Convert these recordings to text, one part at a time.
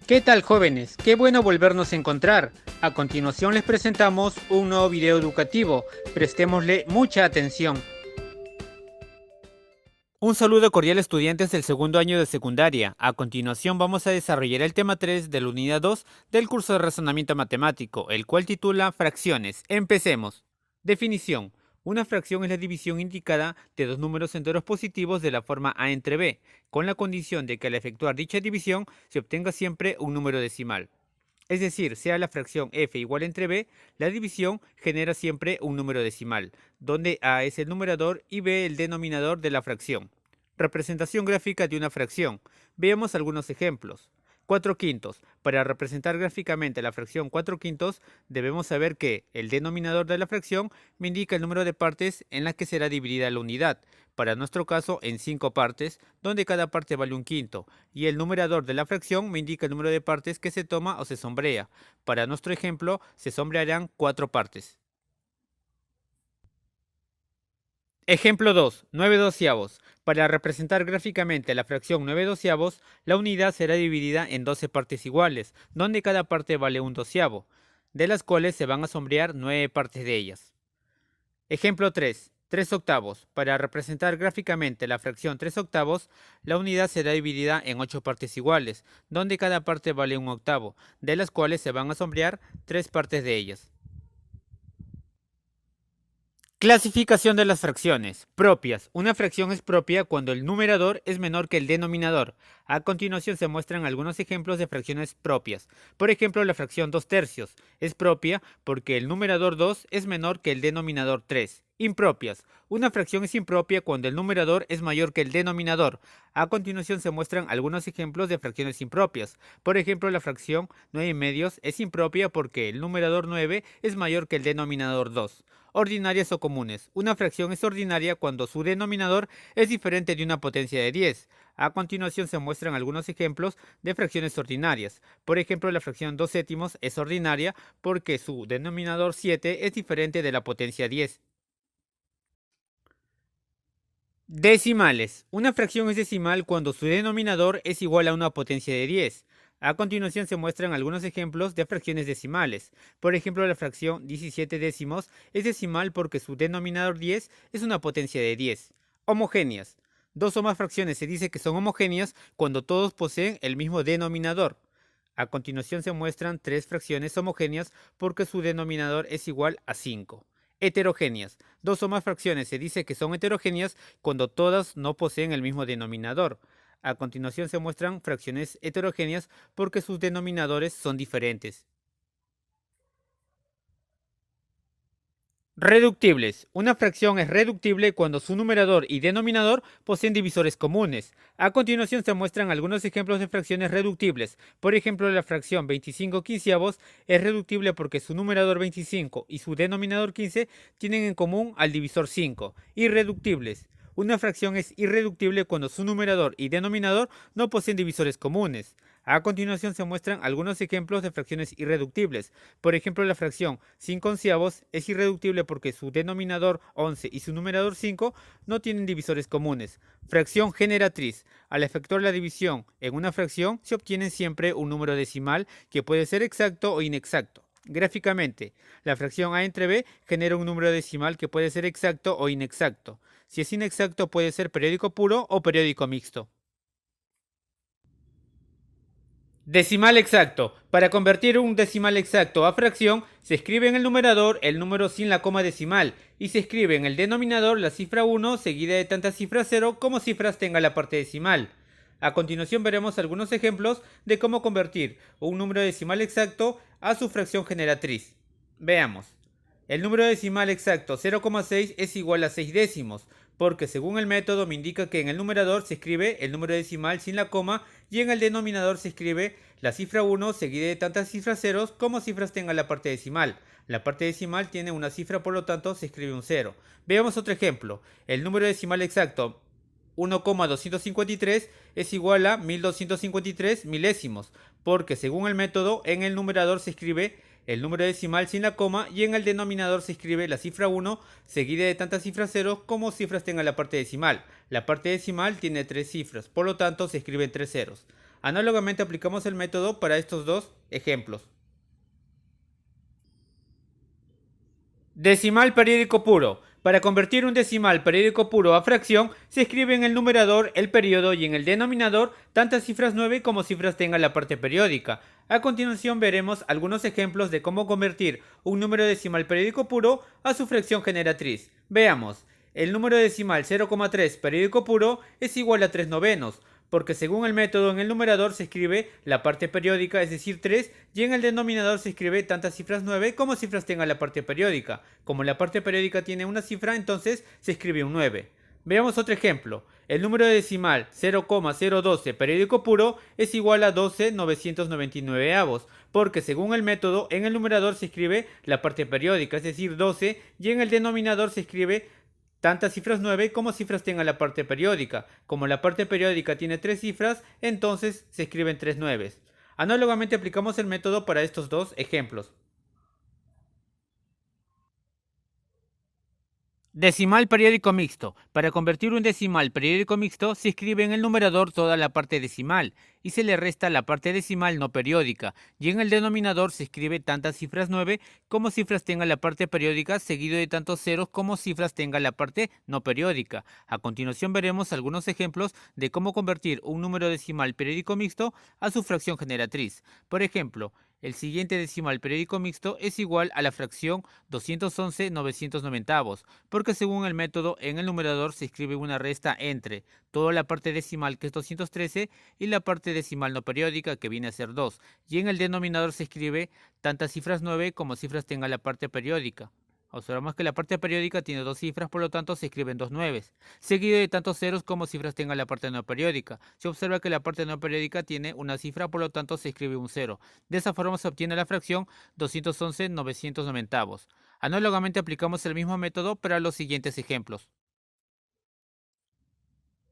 ¿Qué tal, jóvenes? Qué bueno volvernos a encontrar. A continuación les presentamos un nuevo video educativo. Prestémosle mucha atención. Un saludo cordial, estudiantes del segundo año de secundaria. A continuación vamos a desarrollar el tema 3 de la unidad 2 del curso de razonamiento matemático, el cual titula Fracciones. Empecemos. Definición. Una fracción es la división indicada de dos números enteros positivos de la forma a entre b, con la condición de que al efectuar dicha división se obtenga siempre un número decimal. Es decir, sea la fracción f igual entre b, la división genera siempre un número decimal, donde a es el numerador y b el denominador de la fracción. Representación gráfica de una fracción. Veamos algunos ejemplos. 4 quintos. Para representar gráficamente la fracción 4 quintos, debemos saber que el denominador de la fracción me indica el número de partes en las que será dividida la unidad, para nuestro caso en 5 partes, donde cada parte vale un quinto, y el numerador de la fracción me indica el número de partes que se toma o se sombrea. Para nuestro ejemplo, se sombrearán 4 partes. Ejemplo 2. 9 doceavos. Para representar gráficamente la fracción 9 doceavos, la unidad será dividida en 12 partes iguales, donde cada parte vale un doceavo, de las cuales se van a sombrear 9 partes de ellas. Ejemplo 3. 3 octavos. Para representar gráficamente la fracción 3 octavos, la unidad será dividida en 8 partes iguales, donde cada parte vale un octavo, de las cuales se van a sombrear 3 partes de ellas. Clasificación de las fracciones. Propias. Una fracción es propia cuando el numerador es menor que el denominador. A continuación se muestran algunos ejemplos de fracciones propias. Por ejemplo, la fracción 2 tercios es propia porque el numerador 2 es menor que el denominador 3. Impropias. Una fracción es impropia cuando el numerador es mayor que el denominador. A continuación se muestran algunos ejemplos de fracciones impropias. Por ejemplo, la fracción 9 medios es impropia porque el numerador 9 es mayor que el denominador 2. Ordinarias o comunes. Una fracción es ordinaria cuando su denominador es diferente de una potencia de 10. A continuación se muestran algunos ejemplos de fracciones ordinarias. Por ejemplo, la fracción 2 séptimos es ordinaria porque su denominador 7 es diferente de la potencia 10. Decimales. Una fracción es decimal cuando su denominador es igual a una potencia de 10. A continuación se muestran algunos ejemplos de fracciones decimales. Por ejemplo, la fracción 17 décimos es decimal porque su denominador 10 es una potencia de 10. Homogéneas. Dos o más fracciones se dice que son homogéneas cuando todos poseen el mismo denominador. A continuación se muestran tres fracciones homogéneas porque su denominador es igual a 5. Heterogéneas. Dos o más fracciones se dice que son heterogéneas cuando todas no poseen el mismo denominador. A continuación se muestran fracciones heterogéneas porque sus denominadores son diferentes. Reductibles. Una fracción es reductible cuando su numerador y denominador poseen divisores comunes. A continuación se muestran algunos ejemplos de fracciones reductibles. Por ejemplo, la fracción 25 quinceavos es reductible porque su numerador 25 y su denominador 15 tienen en común al divisor 5. Irreductibles. Una fracción es irreductible cuando su numerador y denominador no poseen divisores comunes. A continuación se muestran algunos ejemplos de fracciones irreductibles. Por ejemplo, la fracción 5 onceavos es irreductible porque su denominador 11 y su numerador 5 no tienen divisores comunes. Fracción generatriz. Al efectuar la división en una fracción se obtiene siempre un número decimal que puede ser exacto o inexacto. Gráficamente, la fracción a entre b genera un número decimal que puede ser exacto o inexacto. Si es inexacto puede ser periódico puro o periódico mixto. Decimal exacto. Para convertir un decimal exacto a fracción, se escribe en el numerador el número sin la coma decimal y se escribe en el denominador la cifra 1 seguida de tantas cifras 0 como cifras tenga la parte decimal. A continuación veremos algunos ejemplos de cómo convertir un número decimal exacto a su fracción generatriz. Veamos. El número decimal exacto 0,6 es igual a 6 décimos, porque según el método me indica que en el numerador se escribe el número decimal sin la coma y en el denominador se escribe la cifra 1 seguida de tantas cifras ceros como cifras tenga la parte decimal. La parte decimal tiene una cifra, por lo tanto se escribe un 0. Veamos otro ejemplo. El número decimal exacto 1,253 es igual a 1253 milésimos, porque según el método en el numerador se escribe el número decimal sin la coma y en el denominador se escribe la cifra 1 seguida de tantas cifras ceros como cifras tenga la parte decimal. La parte decimal tiene 3 cifras, por lo tanto se escriben 3 ceros. Análogamente aplicamos el método para estos dos ejemplos. Decimal periódico puro. Para convertir un decimal periódico puro a fracción, se escribe en el numerador el periodo y en el denominador tantas cifras 9 como cifras tenga la parte periódica. A continuación veremos algunos ejemplos de cómo convertir un número decimal periódico puro a su fracción generatriz. Veamos. El número decimal 0,3 periódico puro es igual a 3 novenos, porque según el método en el numerador se escribe la parte periódica, es decir 3, y en el denominador se escribe tantas cifras 9 como cifras tenga la parte periódica. Como la parte periódica tiene una cifra, entonces se escribe un 9. Veamos otro ejemplo. El número decimal 0,012 periódico puro es igual a 12,999 avos, porque según el método en el numerador se escribe la parte periódica, es decir 12, y en el denominador se escribe tantas cifras 9 como cifras tenga la parte periódica. Como la parte periódica tiene 3 cifras, entonces se escriben 3 nueves. Análogamente aplicamos el método para estos dos ejemplos. Decimal periódico mixto. Para convertir un decimal periódico mixto se escribe en el numerador toda la parte decimal y se le resta la parte decimal no periódica, y en el denominador se escribe tantas cifras 9 como cifras tenga la parte periódica, seguido de tantos ceros como cifras tenga la parte no periódica. A continuación veremos algunos ejemplos de cómo convertir un número decimal periódico mixto a su fracción generatriz. Por ejemplo, el siguiente decimal periódico mixto es igual a la fracción 211,990, porque según el método en el numerador se escribe una resta entre toda la parte decimal, que es 213, y la parte decimal no periódica, que viene a ser 2, y en el denominador se escribe tantas cifras 9 como cifras tenga la parte periódica. Observamos que la parte periódica tiene dos cifras, por lo tanto se escriben dos nueves, seguido de tantos ceros como cifras tenga la parte no periódica. Se observa que la parte no periódica tiene una cifra, por lo tanto se escribe un cero. De esa forma se obtiene la fracción 211,990. Análogamente aplicamos el mismo método para los siguientes ejemplos.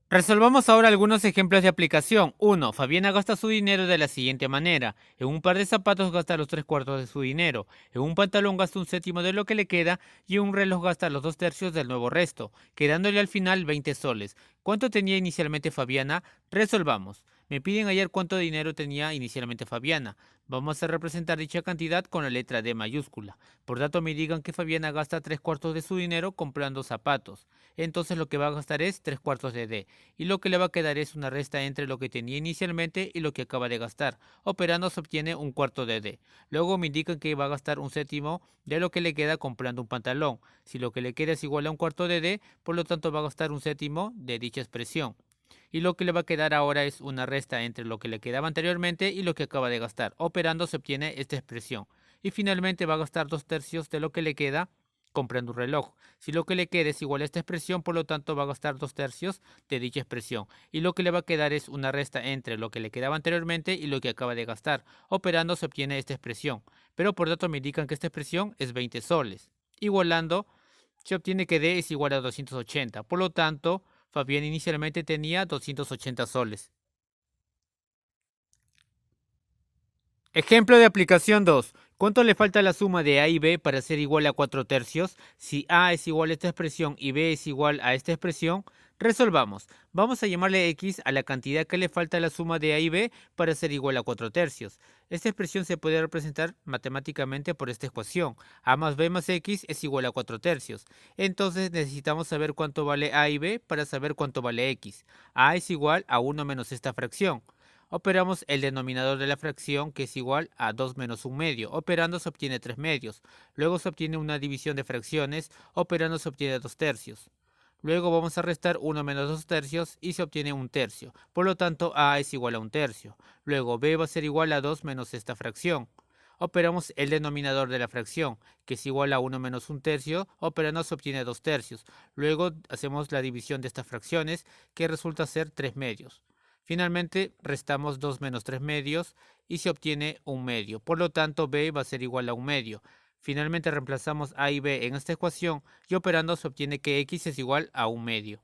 Resolvamos ahora algunos ejemplos de aplicación. 1. Fabiana gasta su dinero de la siguiente manera. En un par de zapatos gasta los 3/4 de su dinero. En un pantalón gasta un séptimo de lo que le queda y en un reloj gasta los 2/3 del nuevo resto, quedándole al final 20 soles. ¿Cuánto tenía inicialmente Fabiana? Resolvamos. Me piden hallar cuánto dinero tenía inicialmente Fabiana. Vamos a representar dicha cantidad con la letra D mayúscula. Por tanto, me digan que Fabiana gasta 3/4 de su dinero comprando zapatos. Entonces lo que va a gastar es 3/4 de D y lo que le va a quedar es una resta entre lo que tenía inicialmente y lo que acaba de gastar. Operando se obtiene un cuarto de D. Luego me indican que va a gastar un séptimo de lo que le queda comprando un pantalón. Si lo que le queda es igual a un cuarto de D, por lo tanto va a gastar un séptimo de dicha expresión. Y lo que le va a quedar ahora es una resta entre lo que le quedaba anteriormente y lo que acaba de gastar. Operando se obtiene esta expresión. Y finalmente va a gastar 2/3 de lo que le queda comprando un reloj. Si lo que le queda es igual a esta expresión, por lo tanto va a gastar 2/3 de dicha expresión. Y lo que le va a quedar es una resta entre lo que le quedaba anteriormente y lo que acaba de gastar. Operando se obtiene esta expresión. Pero por dato me indican que esta expresión es 20 soles. Igualando, se obtiene que D es igual a 280. Por lo tanto, Fabián inicialmente tenía 280 soles. Ejemplo de aplicación 2. ¿Cuánto le falta a la suma de A y B para ser igual a 4/3? Si A es igual a esta expresión y B es igual a esta expresión, resolvamos. Vamos a llamarle X a la cantidad que le falta a la suma de A y B para ser igual a 4/3. Esta expresión se puede representar matemáticamente por esta ecuación. A más B más X es igual a 4/3. Entonces necesitamos saber cuánto vale A y B para saber cuánto vale X. A es igual a 1 menos esta fracción. Operamos el denominador de la fracción, que es igual a 2 menos 1 medio. Operando se obtiene 3 medios. Luego se obtiene una división de fracciones. Operando se obtiene 2/3. Luego vamos a restar 1 menos 2/3 y se obtiene 1/3. Por lo tanto, A es igual a 1/3. Luego B va a ser igual a 2 menos esta fracción. Operamos el denominador de la fracción, que es igual a 1 menos 1/3. Operando se obtiene 2/3. Luego hacemos la división de estas fracciones, que resulta ser 3 medios. Finalmente, restamos 2 menos 3 medios y se obtiene 1 medio. Por lo tanto, B va a ser igual a 1 medio. Finalmente reemplazamos A y B en esta ecuación y operando se obtiene que X es igual a 1 medio.